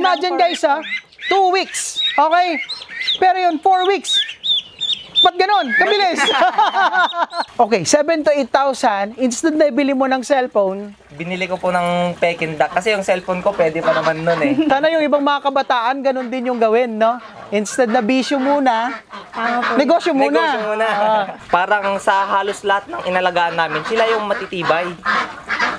imagine guys 2 weeks. Okay? Pero yun, 4 weeks. Ba't ganon? Kabilis. Okay, 7,000 to 8,000. Instead na ibili mo ng cellphone, Binili ko po ng Peking Duck kasi yung cellphone ko pwede pa naman nun eh. sana yung ibang mga kabataan, ganon din yung gawin, no? Instead na bisyo muna, negosyo muna. Negosyo muna. Parang sa halos lahat ng inalagaan namin, sila yung matitibay.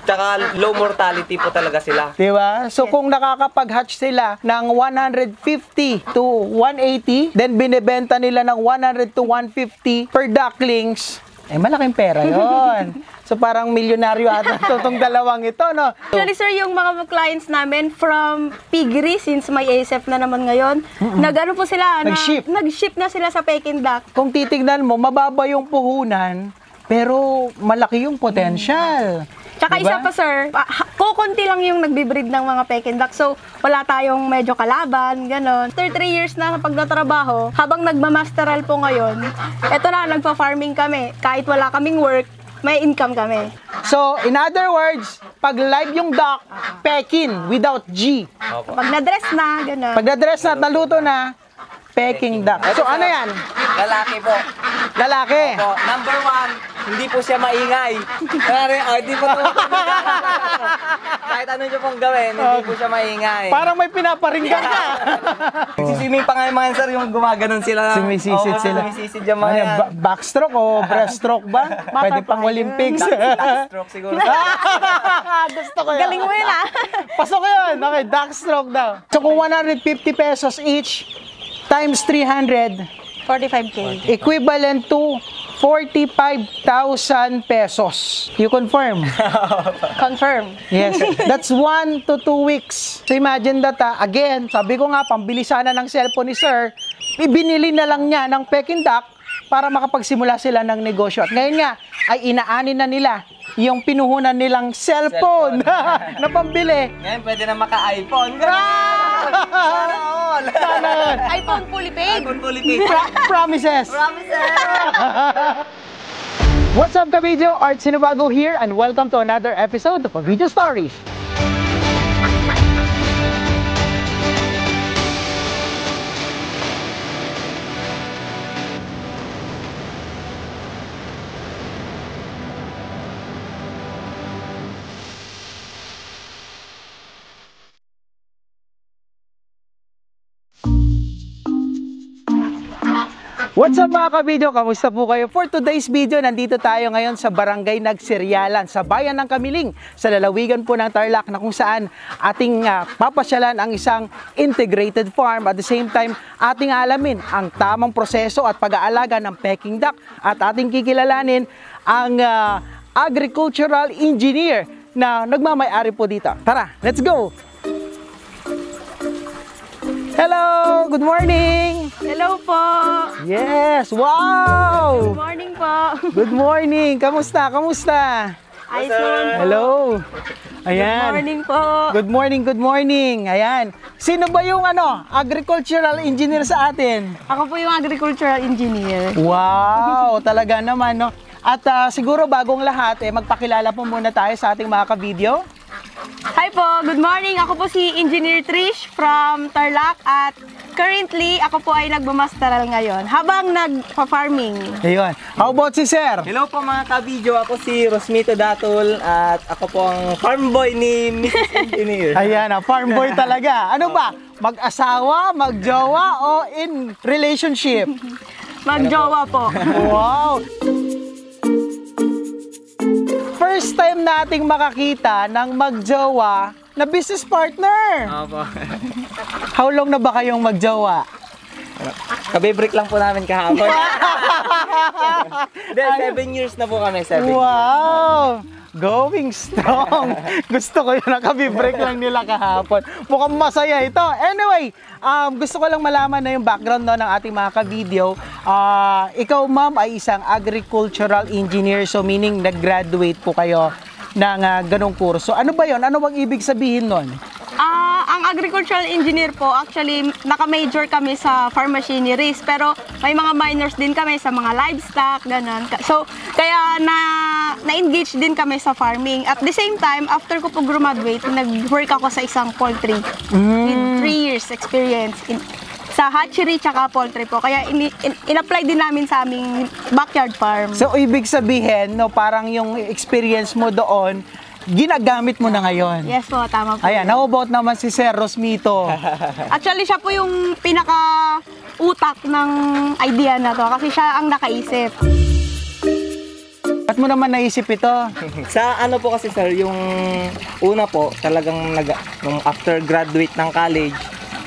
Tsaka low mortality po talaga sila. Diba? So kung nakakapag-hatch sila ng 150 to 180, then binibenta nila ng 100 to 150 per ducklings, eh malaking pera yon. So parang milyonaryo ata itong dalawang ito, no? Actually, sir, yung mga clients namin from piggery, since may ASF na naman ngayon, nag-ano po sila, Nag-ship. nag-ship na sila sa Peking Duck. Kung titignan mo, mababa yung puhunan, pero malaki yung potential. Tsaka Diba? isa pa, sir, kukunti lang yung nagbe-breed ng mga Peking Duck. So, wala tayong medyo kalaban, gano'n. After 3 years na pagtatrabaho, habang nagmamasteral po ngayon, eto na, nagpa-farming kami. Kahit wala kaming work, may income kami. So, in other words, pag live yung duck, Peking without G. Pag na-dress na, gano'n. Pag na-dress na at naluto na, Peking duck. So, ano yan? Lalaki po. Lalaki. Opo. Number 1, hindi po siya maingay. Hindi po kahit ano niyo pong gawin, hindi po siya maingay. Parang may pinaparinggan ka. Sisiming pa nga yung mga sir, yung gumaganon sila. Sumisisid sila. Sumisisid yung mga Ano, yan. backstroke o breaststroke ba? Pwede pang Olympics. Backstroke siguro. Gusto ko yun. Galing mo yun, ah. Pasok ko yun. Okay, backstroke daw. So kung 150 pesos each times 300, 45K. equivalent to 45,000 pesos. You confirm? Confirm. Yes. That's 1 to 2 weeks. So imagine that, again, sabi ko nga, pambili sana ng cellphone ni sir, ibinili na lang niya ng Peking Duck para makapagsimula sila ng negosyo. At ngayon nga, ay inaanin na nila yung pinuhunan nilang cellphone na pambili. Ngayon, pwede na maka-iPhone. Sana all! Sana all! iPhone fully paid. iPhone fully paid. Promises! What's up, ka-video? Art Sinabago here, and welcome to another episode of Video Stories. What's up mga ka-video? Kamusta po kayo? For today's video, nandito tayo ngayon sa Barangay Nagsiryalan, sa bayan ng Kamiling, sa lalawigan po ng Tarlac, na kung saan ating papasyalan ang isang integrated farm. At the same time, ating alamin ang tamang proseso at pag-aalaga ng Peking Duck. At ating kikilalanin ang agricultural engineer na nagmamay-ari po dito. Tara, let's go! Hello! Good morning! Hello po. Yes! Wow! Good morning po. Good morning! Kamusta? Kamusta? Ayos naman po. Hello! Good Ayan. morning po. Good morning, good morning. Ayan. Sino ba yung agricultural engineer sa atin? Ako po yung agricultural engineer. Wow! Talaga naman, no? At siguro bagong lahat, magpakilala po muna tayo sa ating mga ka-video. Hi po, good morning. Ako po si Engineer Trish from Tarlac at currently ako po ay nagmamasteral ngayon habang nagpa-farming. Ayun. How about si Sir? Hello po mga ka-video, ako si Rosmito Datul at ako po ang farm boy ni Mrs. Engineer. Ayan, farm boy talaga. Ano ba? Mag-asawa, mag-jowa o in relationship? Magjowa po. Wow! First time nating makakita ng magjowa na business partner. Opo. How long na ba kayong magjowa? Kabe-break lang po namin kahapon. Then, 7 years na po kami, 7 years. Wow! Going strong. Gusto ko yung nakabi-break lang nila kahapon. Mukhang masaya ito. Anyway, gusto ko lang malaman na yung background no, ng ating mga ka-video. Ikaw, ma'am, ay isang agricultural engineer. So, meaning nag-graduate po kayo ng ganong kurso. Ano ba yon? Ano bang ibig sabihin nun? ang agricultural engineer po, actually, naka-major kami sa farm machineries. Pero may mga minors din kami sa mga livestock, ganun. So, kaya na-engage din kami sa farming. At the same time, after ko po graduate, nag-work ako sa isang poultry with 3 years experience sa hatchery tsaka poultry po. Kaya in-apply din namin sa aming backyard farm. So, ibig sabihin, no, parang yung experience mo doon, ginagamit mo na ngayon. Yes po, tama po. Ayan, how about naman si Sir Rosmito? Actually, siya po yung pinaka-utak ng idea na to kasi siya ang nakaisip. Ba't mo naman naisip ito? Sa ano po kasi sir, yung una po, talagang nung after graduate ng college,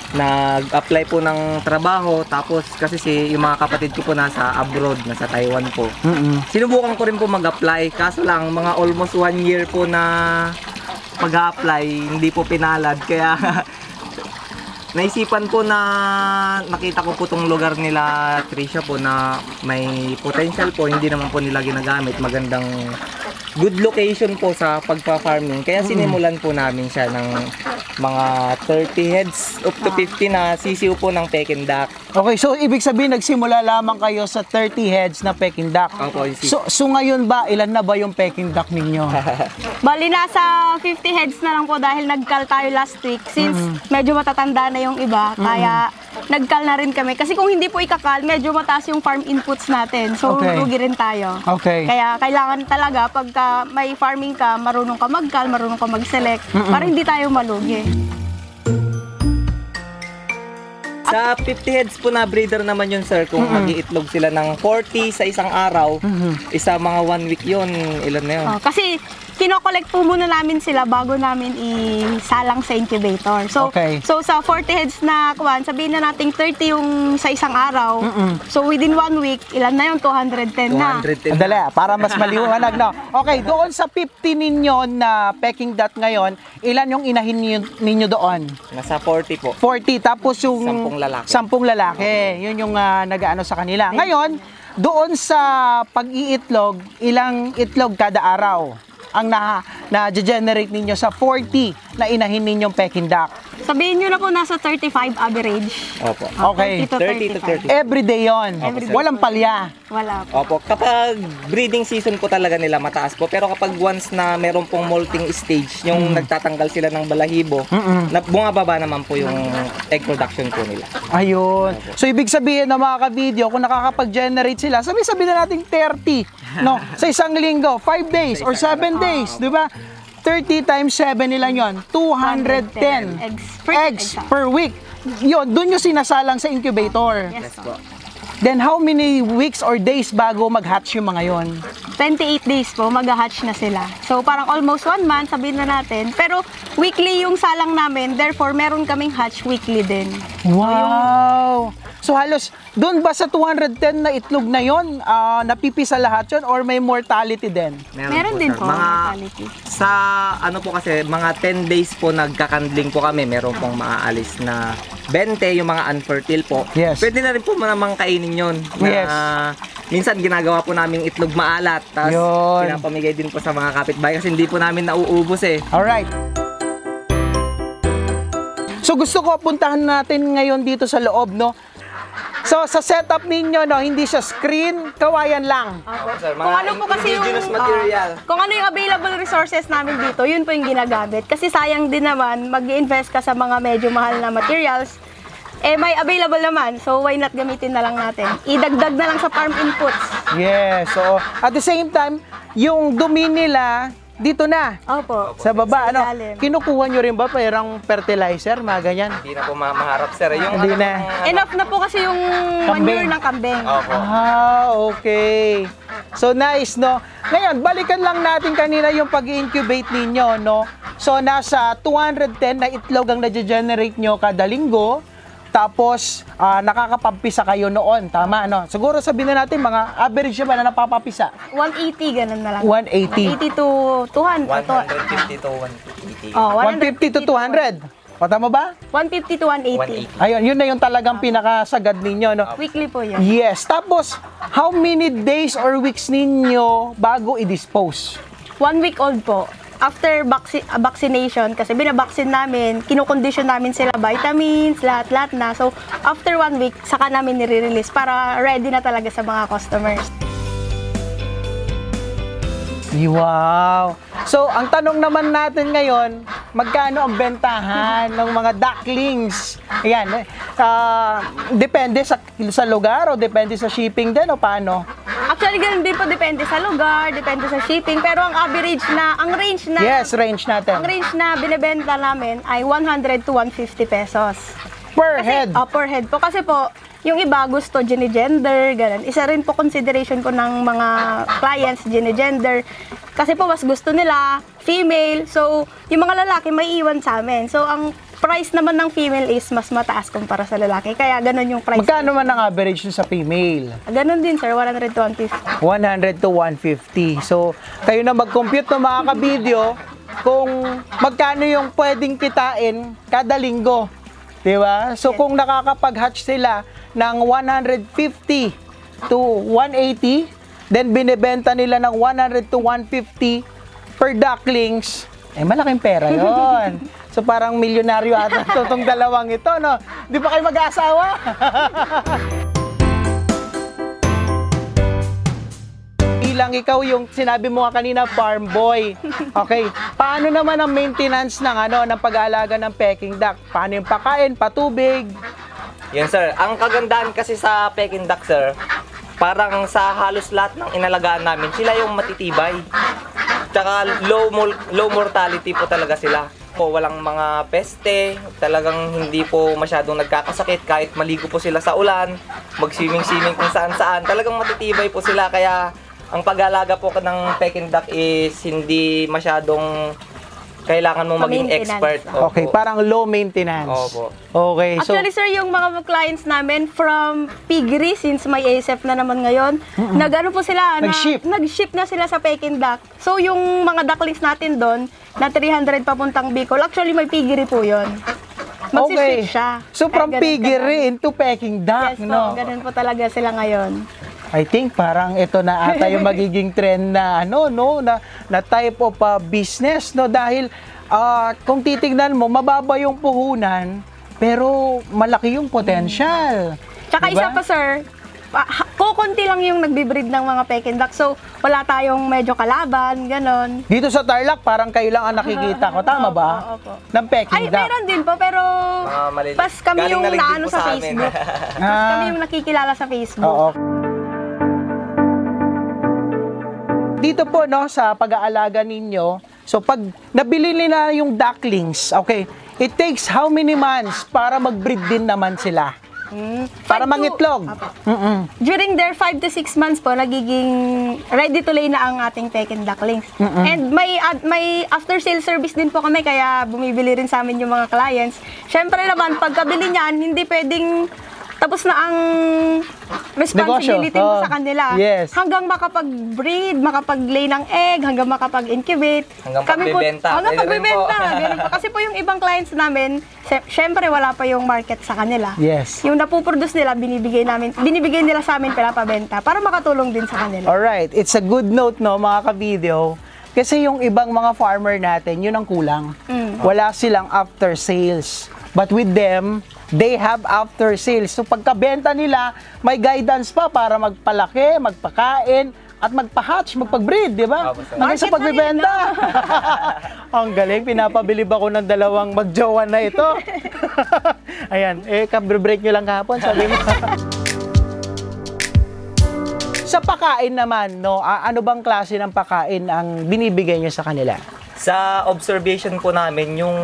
nag-apply po ng trabaho, tapos kasi yung mga kapatid ko po nasa abroad, nasa Taiwan po. Sinubukan ko rin po mag-apply, kaso lang mga almost 1 year po na mag-apply, hindi po pinalad, kaya naisipan po na nakita ko po tong lugar nila Tricia po na may potential po, hindi naman po nila ginagamit, magandang good location po sa pagpa-farming, kaya sinimulan po namin siya ng mga 30 heads up to 50 na sisiw po ng Peking duck. Okay, so ibig sabihin nagsimula lamang kayo sa 30 heads na Peking duck. Opo, So ngayon ba, ilan na ba yung Peking duck ninyo? Bali, nasa 50 heads na lang po dahil nagkal tayo last week. Since medyo matatanda na yung iba, kaya nagkal na rin kami. Kasi kung hindi po ikakal, medyo mataas yung farm inputs natin. So, Okay. rugi rin tayo. Okay. Kaya kailangan talaga, pagka may farming ka, marunong ka magkal, marunong ka mag-select, para hindi tayo malugi. Sa 50 heads po na breeder naman yun sir, kung mag-iitlog sila ng 40 sa isang araw, isa mga 1 week yun, ilan na yun? Kasi kino-collect po muna namin sila bago namin isalang sa incubator. So, Okay. so sa 40 heads na kuwan, sabihin na nating 30 yung sa isang araw. So within 1 week, ilan na yun? 210 na. 210 Dali, para mas maliwanag, no? Okay, doon sa 50 ninyo na Peking duck ngayon, ilan yung inahin ninyo doon? Nasa 40 po. 40, tapos yung 10 lalaki. 10 lalaki. Yun yung nag-ano sa kanila. Ngayon, doon sa pag-iitlog, ilang itlog kada araw ang na-generate ninyo sa 40 na inahin ninyong Peking duck? Sabihin nyo na po nasa 35 average. Opo. Okay. 30 to 30 to 30. 35. Everyday yon. Everyday. Walang palya. Wala po. Opo, kapag breeding season po talaga nila mataas po, pero kapag once na meron pong molting stage, yung nagtatanggal sila ng balahibo, na bumababa naman po yung egg production po nila. Ayun. So, ibig sabihin na mga ka-video, kung nakakapag-generate sila, sabihin na natin 30, no? Sa isang linggo, 5 days or 7 days, di ba? 30 times 7 nila yon, 210 eggs per week. Yun, dun yung sinasalang sa incubator. Yes po. Then, how many weeks or days bago mag-hatch yung mga yon? 28 days po, mag-hatch na sila. So, parang almost 1 month, sabihin na natin. Pero, weekly yung salang namin. Therefore, meron kaming hatch weekly din. Wow! So, halos, doon ba sa 210 na itlog na yon, napipisa lahat yon or may mortality din? Meron din sir. po, Mga, mortality. sa ano po kasi, mga 10 days po nagkakandling po kami. Meron pong maaalis na 20, yung mga unfertile po. Yes. Pwede na rin po namang kainin yun. Na, Yes. minsan ginagawa po namin itlog maalat. Tapos Yun. pinapamigay din po sa mga kapitbahay kasi hindi po namin nauubos eh. Alright. So, gusto ko puntahan natin ngayon dito sa loob, no? So, sa setup ninyo, no, hindi siya screen, kawayan lang. Sir, Kung ano po kasi yung indigenous material. kung ano yung available resources namin dito, yun po yung ginagamit. Kasi sayang din naman mag-invest ka sa mga medyo mahal na materials. Eh may available naman, so why not gamitin na lang natin? Idagdag na lang sa farm inputs. Yes. So, at the same time, yung dumi nila, dito na. Opo. Sa baba, ano, ilalim. kinukuha nyo rin ba parang fertilizer, mga ganyan? Hindi na po maharap sir. Yung Hindi na. Enough na po kasi yung Kambing. manure ng kambing. Opo. Okay. So, nice, no? Ngayon, balikan lang natin kanina yung pag-incubate ninyo, no? So, nasa 210 na itlog ang na-generate nyo kada linggo. Tapos, nakakapampisa kayo noon. Tama, no? Siguro sabihin na natin, mga average naman na napapapisa. 180, ganun na lang. 180. 180 to 200. 150 to 180. Oh, 150 to 200. O, tama ba? 150 to 180. 180. Ayun, yun na yung talagang pinakasagad ninyo, no? Weekly po yan. Yes. Tapos, how many days or weeks ninyo bago i-dispose? 1 week old po. after vaccination, kasi binabaksin namin, kinukondisyon namin sila vitamins, lahat-lahat na. So, after 1 week, saka namin nire-release para ready na talaga sa mga customers. Wow! So, ang tanong naman natin ngayon, magkano ang bentahan ng mga ducklings? Ayan, depende sa lugar o depende sa shipping din o paano? Actually, ganun din po, depende sa lugar, depende sa shipping, pero ang range na Yes, range natin. ang range na binebenta namin ay 100 to 150 pesos. Per head. Per head po. Kasi po, yung iba gusto gender, ganun. Isa rin po consideration po ng mga clients, gender. Kasi po, mas gusto nila female. So, yung mga lalaki may iwan sa amin. So, ang price naman ng female is mas mataas kumpara sa lalaki. Kaya ganun yung price. Magkano man ang average sa female? Ganun din, sir. 100 to 150. 100 to 150. So, kayo na mag-compute ng mga kabidyo kung magkano yung pwedeng kitain kada linggo. Diba? So, kung nakakapag-hatch sila ng 150 to 180, then binibenta nila ng 100 to 150 per ducklings, malaking pera yon. So, parang milyonaryo ata itong dalawang ito, no? Di ba kayo mag-aasawa? Bilang ikaw yung sinabi mo nga kanina, farm boy. Okay, paano naman ang maintenance ng pag-aalaga ng Peking duck? Paano yung pakain, patubig? Yan sir, ang kagandahan kasi sa Peking duck sir, parang sa halos lahat ng inalagaan namin, sila yung matitibay. Tsaka low mortality po talaga sila. Po, walang mga peste, talagang hindi po masyadong nagkakasakit kahit maligo po sila sa ulan, mag-swimming kung saan-saan. Talagang matitibay po sila, kaya ang pag-aalaga po ng Peking duck is hindi masyadong kailangan mo maging expert. Opo. Okay, parang low maintenance. Opo. Okay, so Actually, sir, yung mga clients namin from piggery, since may ASF na naman ngayon, nag-ano po sila, nag-ship na sila sa Peking duck. So, yung mga ducklings natin doon, na 300 papuntang Bicol, actually may piggery po yun. okay. Magsiswitch siya. So, from piggery into Peking duck, Yes po, no? ganun po talaga sila ngayon. I think parang ito na ata yung magiging trend na na type of business, no, dahil kung titignan mo mababa yung puhunan pero malaki yung potential. Tsaka diba? isa pa, sir, kukunti lang yung nagbe-breed ng mga Peking duck. So, wala tayong medyo kalaban, ganon. Dito sa Tarlac parang kayo lang ang nakikita ko, tama ba? Opo. Ng Peking Ay, duck. meron din po, pero pas kami Galing yung na rin din naano po sa sa amin. Facebook. Pas kami yung nakikilala sa Facebook. Oo. Dito po, no, sa pag-aalaga ninyo, so pag nabili nila yung ducklings, okay, it takes how many months para mag-breed din naman sila? Para mangitlog? During their 5 to 6 months po, nagiging ready to lay na ang ating Peking ducklings. And may after-sale service din po kami, kaya bumibili rin sa amin yung mga clients. Syempre naman, pagkabili niyan, hindi pwedeng tapos na ang responsibility mo sa kanila. Yes. Hanggang makapag-breed, makapag-lay ng egg, hanggang makapag-incubate. Hanggang pagbibenta. Hanggang pagbibenta. Ganun po. Kasi po yung ibang clients namin, syempre wala pa yung market sa kanila. Yes. Yung napuproduce nila, binibigay nila sa amin pinapabenta para makatulong din sa kanila. Alright, it's a good note, no, mga ka-video. Kasi yung ibang mga farmer natin, yun ang kulang. Wala silang after sales. But with them, they have after sales. So pagkabenta nila, may guidance pa para magpalaki, magpakain, at magpa-hatch, magpag-breed, di ba? Hanggang sa pagbibenta. Ang galing, pinapabilib ako ng dalawang magjowa na ito. Ayan, break nyo lang kahapon, sabi mo. Sa pakain naman, no, ano bang klase ng pakain ang binibigay nyo sa kanila? Sa observation po namin, yung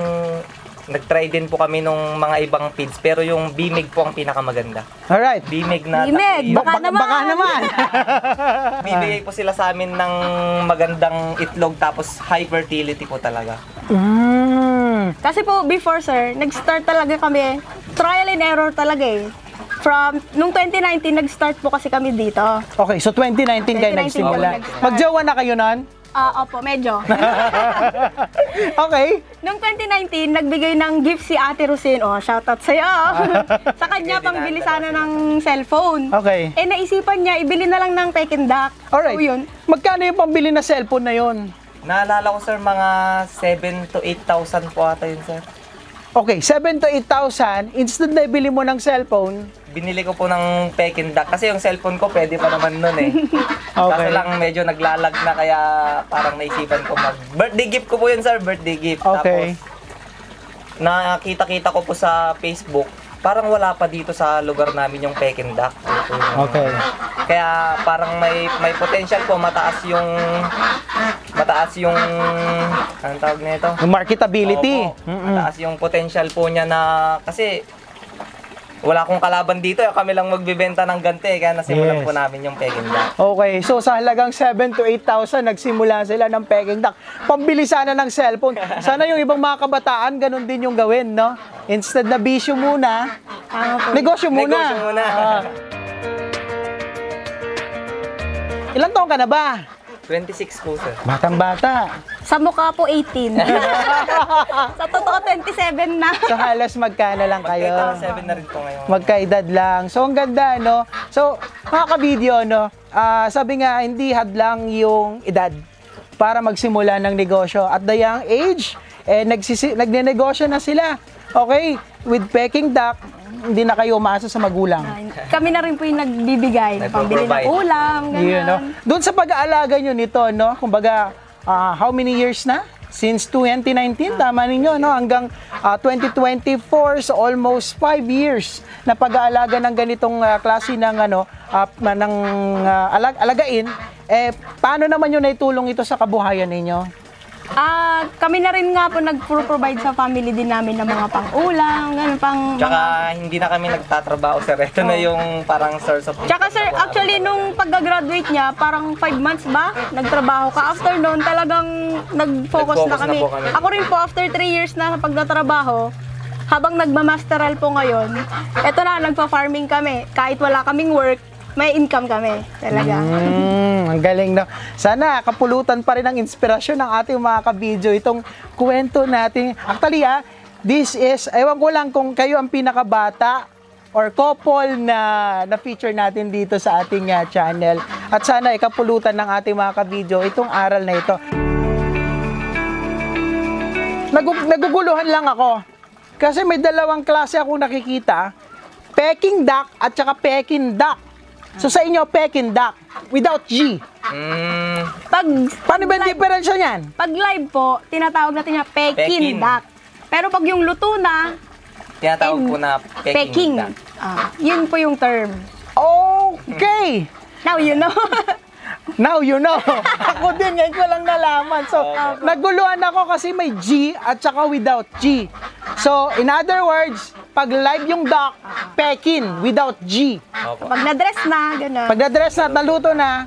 nag-try din po kami nung mga ibang feeds, pero yung bimig po ang pinakamaganda. Alright. Bimig na Bimig, baka naman. Baka naman. Bibigay po sila sa amin ng magandang itlog, tapos high fertility po talaga. Kasi po, before, sir, nag-start talaga kami, trial and error talaga eh. From, nung 2019, nag-start po kasi kami dito. Okay, so 2019 kayo 2019 nagsimula. kami nag-start. Magjowa na kayo nun? Opo, medyo. Okay. Nung 2019, nagbigay ng gift si Ate Rosine. Oh, shoutout sa'yo. Sa kanya, pangbili sana ng cellphone. Okay. Naisipan niya, ibili na lang ng Peking duck. Alright. So, yun. Magkano yung pambili na cellphone na yun? Naalala ko sir, mga 7 to 8,000 po ata yun sir. Okay, 7 to 8,000, instead na ibili mo ng cellphone, Binili ko po ng Peking Duck kasi yung cellphone ko pwede pa naman nun eh. Kaso lang medyo naglalag na kaya parang naisipan ko birthday gift ko po yun sir, birthday gift. Okay. Tapos nakita-kita ko po sa Facebook, parang wala pa dito sa lugar namin yung Peking Duck. Okay. Kaya parang may potential po, mataas yung anong tawag nito? Yung marketability. Opo, mataas yung potential po niya na kasi wala akong kalaban dito, kami lang magbebenta ng ganti kaya nasimulan Yes. po namin yung Peking Duck. Okay, so sa halagang 7 to 8,000, nagsimula sila ng Peking Duck. Pambili sana ng cellphone. Sana yung ibang mga kabataan, ganun din yung gawin, no? Instead na bisyo muna, negosyo muna. Negosyo muna. Ilang taon ka na ba? 26 po sir. Batang-bata. Sa mukha po 18. Sa totoo 27 na. So halos magkano lang kayo? Magka 7 na rin po ngayon. Magkaedad lang. So ang ganda, no? So, mga ka-video, no? Sabi nga, hindi hadlang yung edad para magsimula ng negosyo. At the young age, nagne-negosyo na sila. Okay? With Peking Duck, hindi na kayo umasa sa magulang. Kami na rin po yung nagbibigay. Pambili ng ulam, gano'n. Yun, no? Doon sa pag-aalaga nyo nito, no? Kumbaga, how many years na? Since 2019, tama ninyo, no? Hanggang 2024, so almost 5 years na pag-aalaga ng ganitong klase ng alagain. Paano naman yung naitulong ito sa kabuhayan ninyo? Kami na rin nga po nag-provide sa family din namin ng mga pang-ulam, gano'n, Tsaka hindi na kami nagtatrabaho sir. Ito na yung parang source of income. Tsaka sir, actually nung pagka-graduate niya, parang 5 months ba, nagtrabaho ka. After noon, talagang nag-focus na kami. po kami. Ako rin po, after 3 years na pagtatrabaho, habang nagmamasteral po ngayon, eto na, nagpa-farming kami. Kahit wala kaming work, may income kami. Talaga. Ang galing, no? Sana kapulutan pa rin ng inspirasyon ng ating mga ka-video itong kwento natin. Actually, this is, ewan ko lang kung kayo ang pinakabata or couple na feature natin dito sa ating channel. At sana ikapulutan ng ating mga ka-video itong aral na ito. Naguguluhan lang ako. Kasi may dalawang klase akong nakikita. Peking Duck at saka Peking Duck. So sa inyo, Peking Duck without G. Paano ba yung diferensya niyan? Pag live po, tinatawag natin niya Peking Duck. Pero pag yung luto na, Tinatawag po na Peking Duck. Yun po yung term. Okay! Now you know. Now you know. Ako din, ngayon ko lang nalaman. So, naguluhan ako kasi may G at saka without G. So, in other words, pag live yung duck, Peking without G. Opo. Pag na-dress na, gano'n. Pag na-dress na at naluto na,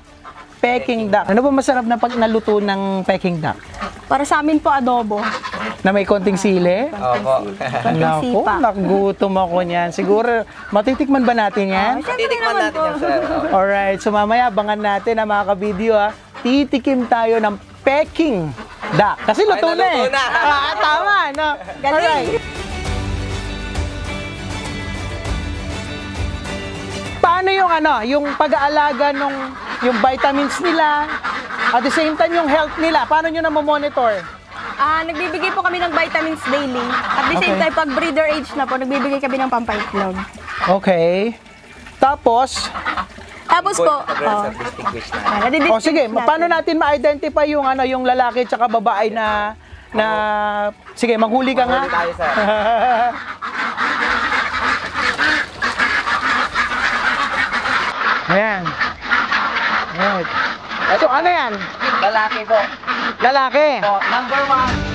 Peking Duck. Ano ba masarap na pag naluto ng Peking Duck? Para sa amin po, adobo. Na may konting sili? Opo. Naku, sipa. nagutom ako niyan. Siguro, matitikman ba natin yan? Titikman natin yan sir. Alright, so mamaya abangan natin mga ka-video titikim tayo ng Peking Duck. Kasi luto na eh. naluto na. Tama, no? Galing. Alright. Paano yung yung pag-aalaga yung vitamins nila, at the same time yung health nila, paano nyo na monitor? Nagbibigay po kami ng vitamins daily. At the same Okay. time, pag breeder age na po, nagbibigay kami ng pampaitlog. Okay. Tapos, Po, Distinguished na. sige, paano natin ma-identify yung yung lalaki at babae na sige, maghuli ka nga. Huli tayo sir. Ayan. Right. Ito, ano yan? Lalaki po. Lalaki. Number 1.